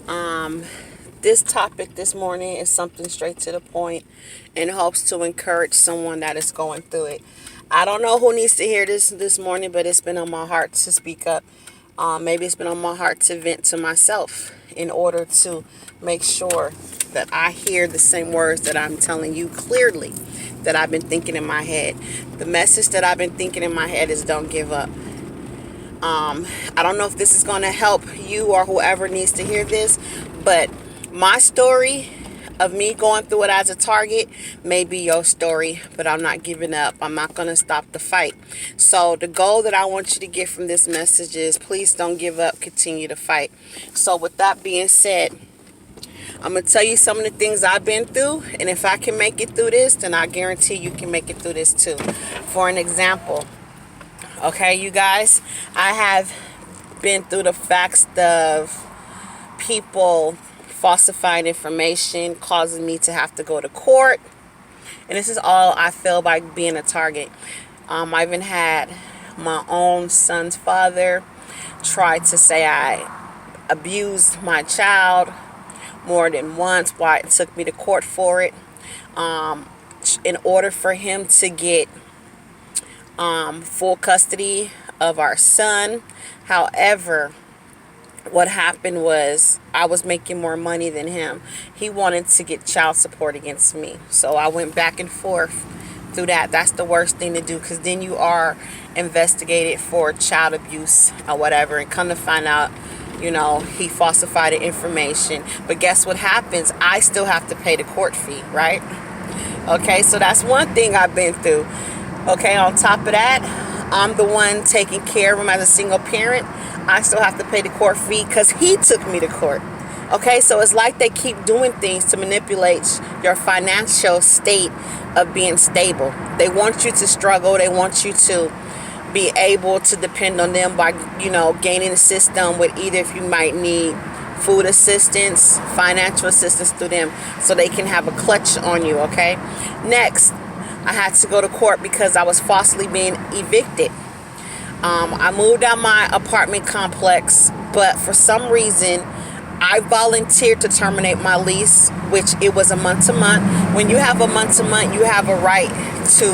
Um, this topic this morning is something straight to the point and hopes to encourage someone that is going through it. I don't know who needs to hear this morning, but it's been on my heart to speak up. Maybe it's been on my heart to vent to myself in order to make sure that I hear the same words that I'm telling you clearly that I've been thinking in my head. The message that I've been thinking in my head is don't give up. I don't know if this is going to help you or whoever needs to hear this, but my story of me going through it as a target may be your story, but I'm not giving up. I'm not going to stop the fight. So the goal that I want you to get from this message is please don't give up, continue to fight. So with that being said, I'm going to tell you some of the things I've been through, and if I can make it through this, then I guarantee you can make it through this too. For an example, okay, you guys, I have been through the facts of people falsifying information, causing me to have to go to court. And this is all I feel by being a target. I even had my own son's father try to say I abused my child more than once, why it took me to court for it. In order for him to get full custody of our son. However, what happened was I was making more money than him. He wanted to get child support against me. So I went back and forth through that. That's the worst thing to do, because then you are investigated for child abuse or whatever, and come to find out, he falsified the information. But guess what happens? I still have to pay the court fee, right? Okay, so that's one thing I've been through. Okay, on top of that, I'm the one taking care of him as a single parent. I still have to pay the court fee because he took me to court. Okay, so it's like they keep doing things to manipulate your financial state of being stable. They want you to struggle. They want you to be able to depend on them by, gaining a system with either if you might need food assistance, financial assistance through them, so they can have a clutch on you, okay? Next, I had to go to court because I was falsely being evicted. I moved out my apartment complex, but for some reason, I volunteered to terminate my lease, which it was a month-to-month. When you have a month-to-month, you have a right to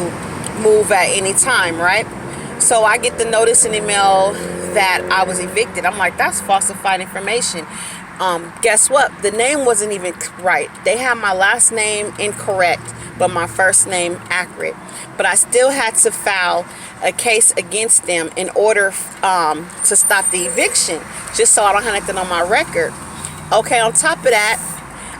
move at any time, right? So I get the notice in the mail that I was evicted. I'm like, that's falsified information. Guess what? The name wasn't even right. They had my last name incorrect, but my first name accurate. But I still had to file a case against them in order to stop the eviction, just so I don't have anything on my record. Okay, on top of that,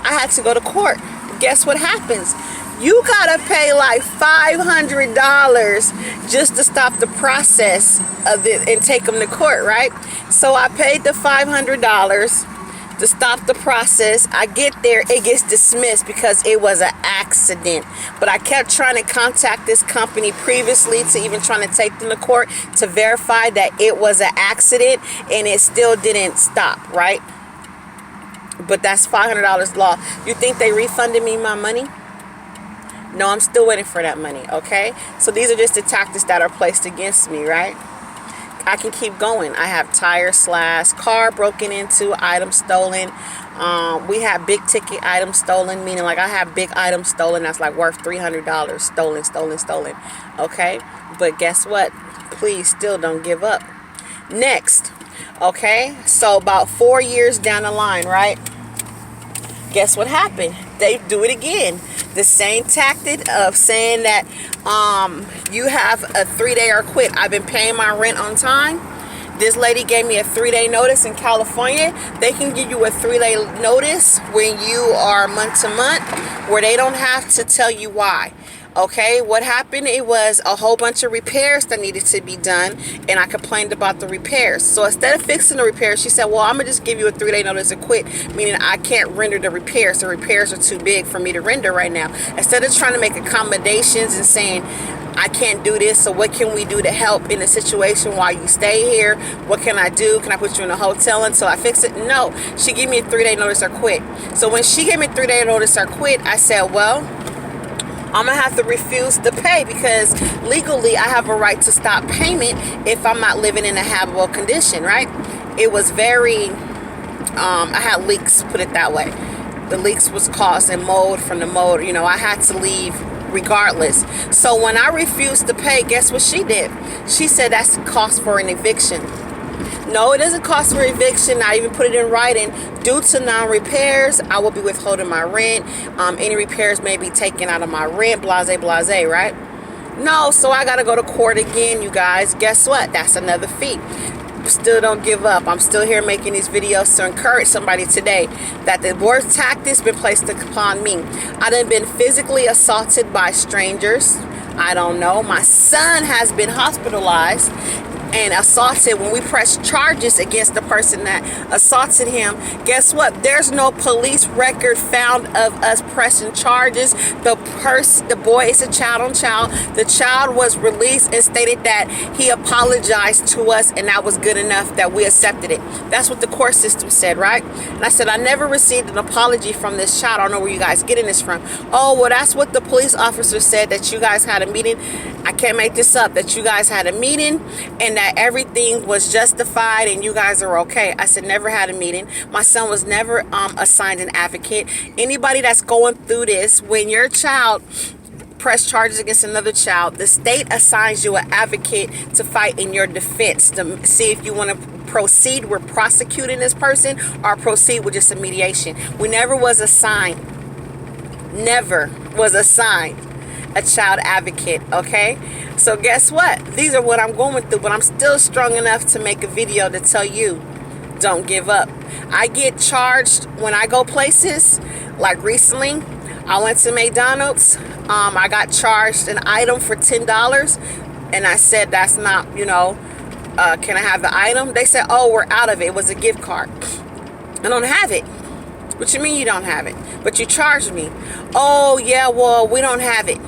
I had to go to court. Guess what happens? You gotta pay like $500 just to stop the process of it and take them to court, right? So I paid the $500 to stop the process. I get there, it gets dismissed because it was an accident. But I kept trying to contact this company previously to even trying to take them to court to verify that it was an accident, and it still didn't stop, right? But that's $500 law. You think they refunded me my money? No, I'm still waiting for that money, okay? So these are just the tactics that are placed against me, right? I can keep going. I have tire slashed, car broken into, items stolen. We have big ticket items stolen, meaning like I have big items stolen that's like worth $300. Stolen. Okay? But guess what? Please still don't give up. Next, okay? So about 4 years down the line, right? Guess what happened? They do it again. The same tactic of saying that you have a 3-day or quit. I've been paying my rent on time. This lady gave me a 3-day notice in California. They can give you a 3-day notice when you are month to month, where they don't have to tell you why. Okay, what happened? It was a whole bunch of repairs that needed to be done, and I complained about the repairs. So instead of fixing the repairs, she said, well, I'm going to just give you a 3-day notice to quit, meaning I can't render the repairs. The repairs are too big for me to render right now. Instead of trying to make accommodations and saying, I can't do this, so what can we do to help in the situation while you stay here? What can I do? Can I put you in a hotel until I fix it? No, she gave me a 3-day notice or quit. So when she gave me a 3-day notice or quit, I said, well, I'm going to have to refuse to pay, because legally I have a right to stop payment if I'm not living in a habitable condition, right? It was very I had leaks, put it that way. The leaks was causing mold from the mold. You know, I had to leave regardless. So when I refused to pay, guess what she did? She said that's the cost for an eviction. No, it doesn't cost for eviction. I even put it in writing. Due to non-repairs, I will be withholding my rent. Any repairs may be taken out of my rent, blase, blase, right? No, so I got to go to court again, you guys. Guess what? That's another fee. Still don't give up. I'm still here making these videos to encourage somebody today that the worst tactics been placed upon me. I done been physically assaulted by strangers. I don't know. My son has been hospitalized and assaulted. When we press charges against the person that assaulted him, guess what? There's no police record found of us pressing charges. The boy is a child on child. The child was released and stated that he apologized to us, and that was good enough that we accepted it. That's what the court system said, right? And I said, I never received an apology from this child. I don't know where you guys getting this from. Oh, well, that's what the police officer said, that you guys had a meeting. I can't make this up, that you guys had a meeting and that everything was justified and you guys are okay. I said, never had a meeting. My son was never assigned an advocate. Anybody that's going through this, when your child press charges against another child, the state assigns you an advocate to fight in your defense, to see if you want to proceed with prosecuting this person or proceed with just a mediation. We never was assigned a child advocate, okay? So guess what? These are what I'm going through, but I'm still strong enough to make a video to tell you, don't give up. I get charged when I go places. Like recently, I went to McDonald's. I got charged an item for $10, and I said, that's not, can I have the item? They said, oh, we're out of it. It was a gift card. I don't have it. What you mean you don't have it? But you charged me. Oh, yeah, well, we don't have it.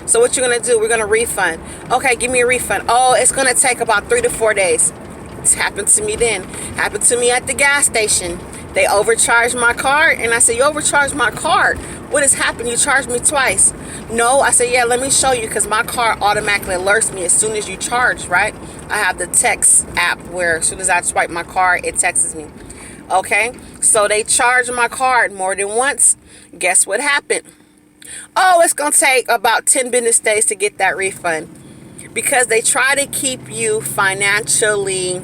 So what you're going to do? We're going to refund. Okay, give me a refund. Oh, it's going to take about 3 to 4 days. It's happened to me then. Happened to me at the gas station. They overcharged my card. And I said, you overcharged my card. What has happened? You charged me twice. No, I said, yeah, let me show you, because my card automatically alerts me as soon as you charge, right? I have the text app where as soon as I swipe my card, it texts me. Okay, so they charged my card more than once. Guess what happened? Oh, it's going to take about 10 business days to get that refund, because they try to keep you financially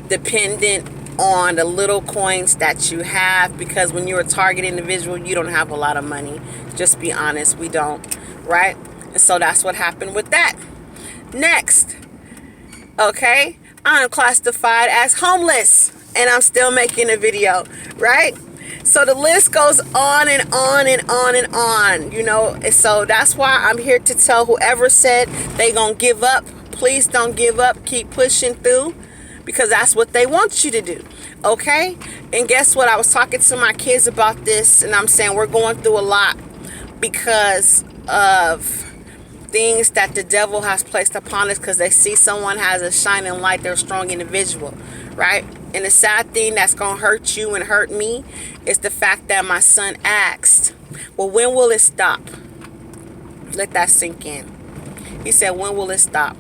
dependent on the little coins that you have, because when you're a target individual, you don't have a lot of money. Just be honest, we don't, right? And so that's what happened with that. Next, okay, I'm classified as homeless, and I'm still making a video, right? So the list goes on and on and on and on, and so that's why I'm here to tell whoever said they gonna give up, please don't give up. Keep pushing through, because that's what they want you to do, okay? And guess what? I was talking to my kids about this, and I'm saying we're going through a lot because of things that the devil has placed upon us, because they see someone has a shining light, they're a strong individual, right? And the sad thing that's going to hurt you and hurt me is the fact that my son asked, well, when will it stop? Let that sink in. He said, when will it stop?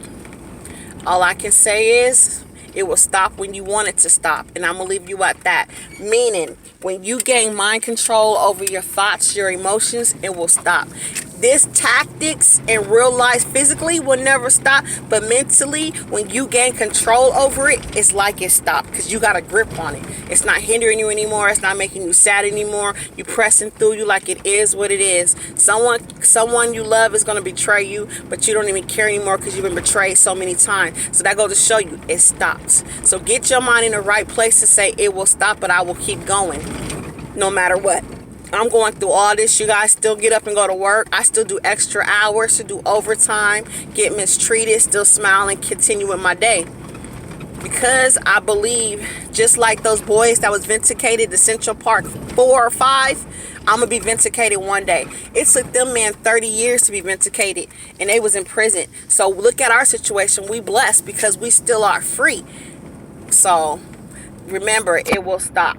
All I can say is, it will stop when you want it to stop. And I'm going to leave you at that. Meaning, when you gain mind control over your thoughts, your emotions, it will stop. This tactics in real life physically will never stop, but mentally, when you gain control over it, it's like it stopped, because you got a grip on it. It's not hindering you anymore. It's not making you sad anymore. You pressing through. You like it is what it is. Someone you love is going to betray you, but you don't even care anymore because you've been betrayed so many times. So that goes to show you it stops. So get your mind in the right place to say it will stop, but I will keep going no matter what. I'm going through all this. You guys still get up and go to work. I still do extra hours to do overtime, get mistreated, still smile and continue with my day. Because I believe, just like those boys that was vindicated to Central Park 4 or 5, I'm going to be vindicated one day. It took them, man, 30 years to be vindicated, and they was in prison. So look at our situation. We blessed because we still are free. So remember, it will stop.